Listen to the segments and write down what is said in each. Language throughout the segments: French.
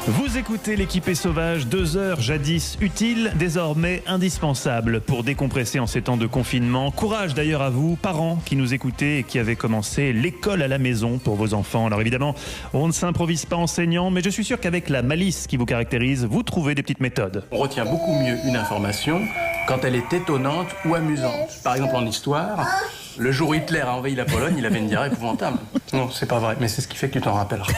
Vous écoutez l'équipée sauvage, 2 heures jadis utiles, désormais indispensables pour décompresser en ces temps de confinement. Courage d'ailleurs à vous, parents qui nous écoutez et qui avez commencé l'école à la maison pour vos enfants. Alors évidemment, on ne s'improvise pas enseignant, mais je suis sûr qu'avec la malice qui vous caractérise, vous trouvez des petites méthodes. On retient beaucoup mieux une information quand elle est étonnante ou amusante. Par exemple en histoire, le jour où Hitler a envahi la Pologne, il avait une diarrhée épouvantable. Non, c'est pas vrai, mais c'est ce qui fait que tu t'en rappelleras.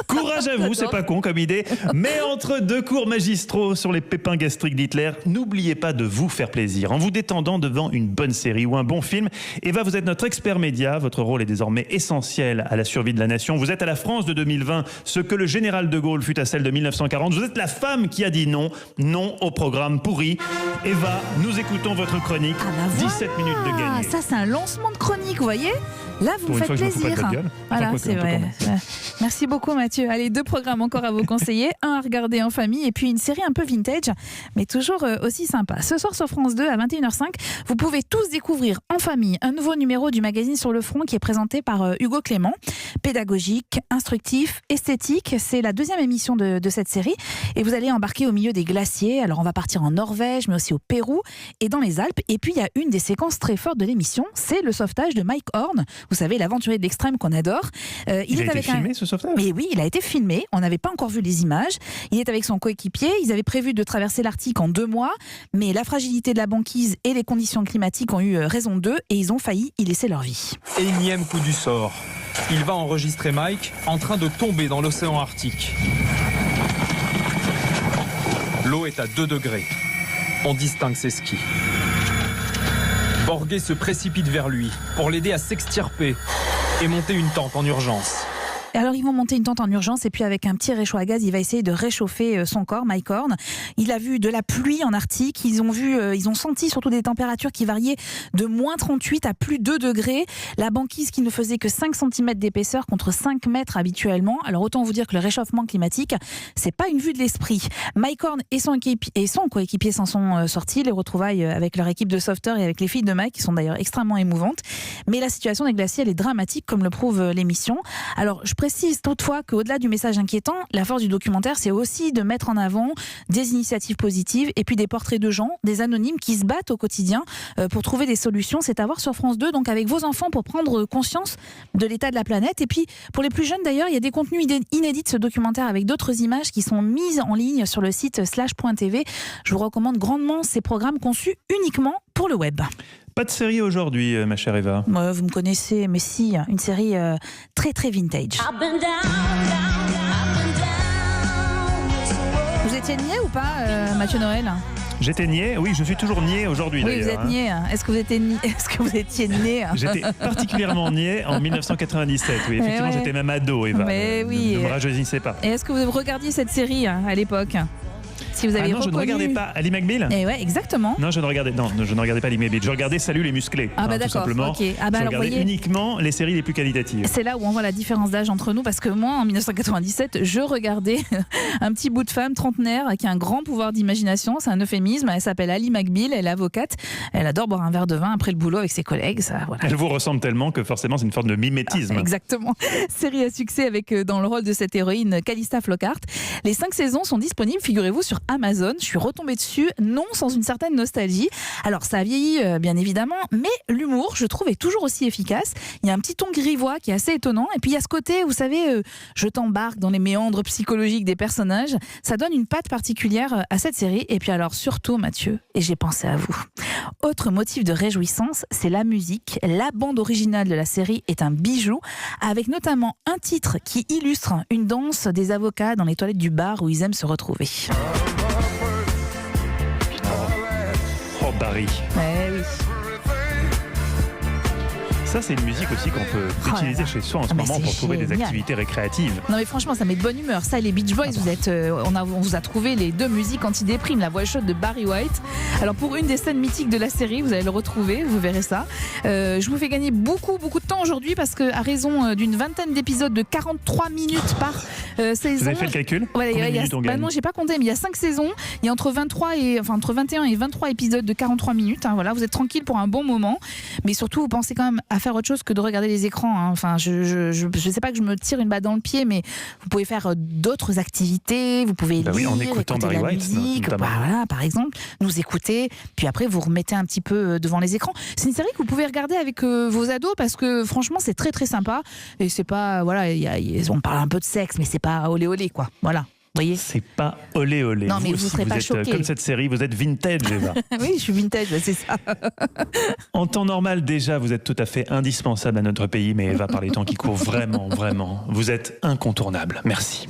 Courage à vous, c'est pas con comme idée. Mais entre 2 cours magistraux sur les pépins gastriques d'Hitler, n'oubliez pas de vous faire plaisir en vous détendant devant une bonne série ou un bon film. Eva, vous êtes notre expert média. Votre rôle est désormais essentiel à la survie de la nation. Vous êtes à la France de 2020 ce que le général de Gaulle fut à celle de 1940. Vous êtes la femme qui a dit non, non au programme pourri. Eva, nous écoutons votre chronique. 17 minutes de gagné. Ça, c'est un lancement de chronique, vous voyez ? Là, vous me faites plaisir. Voilà, c'est vrai. Merci beaucoup, Mathieu. Allez, 2 programmes encore à vous conseiller. Un à regarder en famille et puis une série un peu vintage, mais toujours aussi sympa. Ce soir sur France 2 à 21h05, vous pouvez tous découvrir en famille un nouveau numéro du magazine Sur le Front qui est présenté par Hugo Clément. Pédagogique, instructif, esthétique. C'est la 2e émission de cette série. Et vous allez embarquer au milieu des glaciers. Alors, on va partir en Norvège, mais aussi au Pérou et dans les Alpes. Et puis, il y a une des séquences très fortes de l'émission, c'est le sauvetage de Mike Horn. Vous savez, l'aventurier de l'extrême qu'on adore. Il a été filmé, ce sauvetage ? Et oui, il a été filmé. On n'avait pas encore vu les images. Il est avec son coéquipier. Ils avaient prévu de traverser l'Arctique en 2 mois. Mais la fragilité de la banquise et les conditions climatiques ont eu raison d'eux et ils ont failli y laisser leur vie. Énième coup du sort. Il va enregistrer Mike en train de tomber dans l'océan Arctique. L'eau est à 2 degrés. On distingue ses skis. Borgé se précipite vers lui pour l'aider à s'extirper et monter une tente en urgence. Alors ils vont monter une tente en urgence et puis avec un petit réchaud à gaz, il va essayer de réchauffer son corps, Mike Horn. Il a vu de la pluie en Arctique, ils ont senti surtout des températures qui variaient de moins 38 à plus 2 degrés. La banquise qui ne faisait que 5 cm d'épaisseur contre 5 mètres habituellement. Alors autant vous dire que le réchauffement climatique, c'est pas une vue de l'esprit. Mike Horn et son coéquipier s'en sont sortis. Les retrouvailles avec leur équipe de sauveteurs et avec les filles de Mike qui sont d'ailleurs extrêmement émouvantes. Mais la situation des glaciers, elle est dramatique comme le prouve l'émission. Alors je précise toutefois qu'au-delà du message inquiétant, la force du documentaire, c'est aussi de mettre en avant des initiatives positives et puis des portraits de gens, des anonymes qui se battent au quotidien pour trouver des solutions. C'est à voir sur France 2, donc avec vos enfants pour prendre conscience de l'état de la planète. Et puis, pour les plus jeunes d'ailleurs, il y a des contenus inédits de ce documentaire avec d'autres images qui sont mises en ligne sur le site /.tv. Je vous recommande grandement ces programmes conçus uniquement pour le web. Pas de série aujourd'hui, ma chère Eva. Vous me connaissez, mais si, une série très très vintage. Vous étiez niais ou pas, Mathieu Noël ? J'étais niais, oui, je suis toujours niais aujourd'hui d'ailleurs. Oui, vous êtes niais. Est-ce que vous étiez né ? J'étais particulièrement niais en 1997, oui. Effectivement, j'étais même ado, Eva. Mais oui. Ne me rajeunissez pas. Et est-ce que vous regardiez cette série à l'époque ? Si vous avez non, je ne regardais pas Ali McBeal. Et ouais, exactement. Non, je ne regardais pas Ali McBeal. Je regardais Salut les musclés. Ah bah d'accord, tout simplement. ok. Je regardais uniquement les séries les plus qualitatives. C'est là où on voit la différence d'âge entre nous, parce que moi, en 1997, je regardais un petit bout de femme trentenaire qui a un grand pouvoir d'imagination. C'est un euphémisme. Elle s'appelle Ali McBeal. Elle est avocate. Elle adore boire un verre de vin après le boulot avec ses collègues. Ça, voilà. Elle vous ressemble tellement que forcément, c'est une forme de mimétisme. Exactement. Série à succès avec dans le rôle de cette héroïne Calista Flockhart. Les 5 saisons sont disponibles, figurez-vous, sur Amazon. Je suis retombée dessus, non sans une certaine nostalgie. Alors ça a vieilli bien évidemment, mais l'humour, je trouve, est toujours aussi efficace. Il y a un petit ton grivois qui est assez étonnant, et puis il y a ce côté, vous savez, je t'embarque dans les méandres psychologiques des personnages. Ça donne une patte particulière à cette série. Et puis alors surtout, Mathieu, et j'ai pensé à vous. Autre motif de réjouissance, c'est la musique. La bande originale de la série est un bijou, avec notamment un titre qui illustre une danse des avocats dans les toilettes du bar où ils aiment se retrouver. Oh, Barry. Oui. Ça, c'est une musique aussi qu'on peut utiliser chez soi en ce moment pour trouver des activités récréatives. Non mais franchement, ça met de bonne humeur. Ça et les Beach Boys, on vous a trouvé les 2 musiques anti-déprime, la voix chaude de Barry White. Alors pour une des scènes mythiques de la série, vous allez le retrouver, vous verrez ça. Je vous fais gagner beaucoup de temps aujourd'hui parce qu'à raison d'une vingtaine d'épisodes de 43 minutes par saison. Vous avez fait le calcul ? Non, j'ai pas compté, mais il y a 5 saisons. Il y a entre 21 et 23 épisodes de 43 minutes. Voilà, vous êtes tranquille pour un bon moment. Mais surtout, vous pensez quand même à faire autre chose que de regarder les écrans. Hein. Enfin, je sais pas que je me tire une balle dans le pied, mais vous pouvez faire d'autres activités. Vous pouvez lire, en écoutant écouter Barry de la White, musique, notamment. voilà, par exemple, nous écouter. Puis après, vous remettez un petit peu devant les écrans. C'est une série que vous pouvez regarder avec vos ados parce que franchement, c'est très très sympa. Et c'est pas, voilà, on parle un peu de sexe, mais c'est pas olé olé, quoi. Voilà. Voyez, c'est pas olé olé. Non, mais vous aussi, serez pas êtes choqués. comme cette série, vous êtes vintage, Eva. oui, je suis vintage, c'est ça. En temps normal, déjà, vous êtes tout à fait indispensable à notre pays, mais Eva, par les temps qui courent, vraiment, vous êtes incontournable. Merci.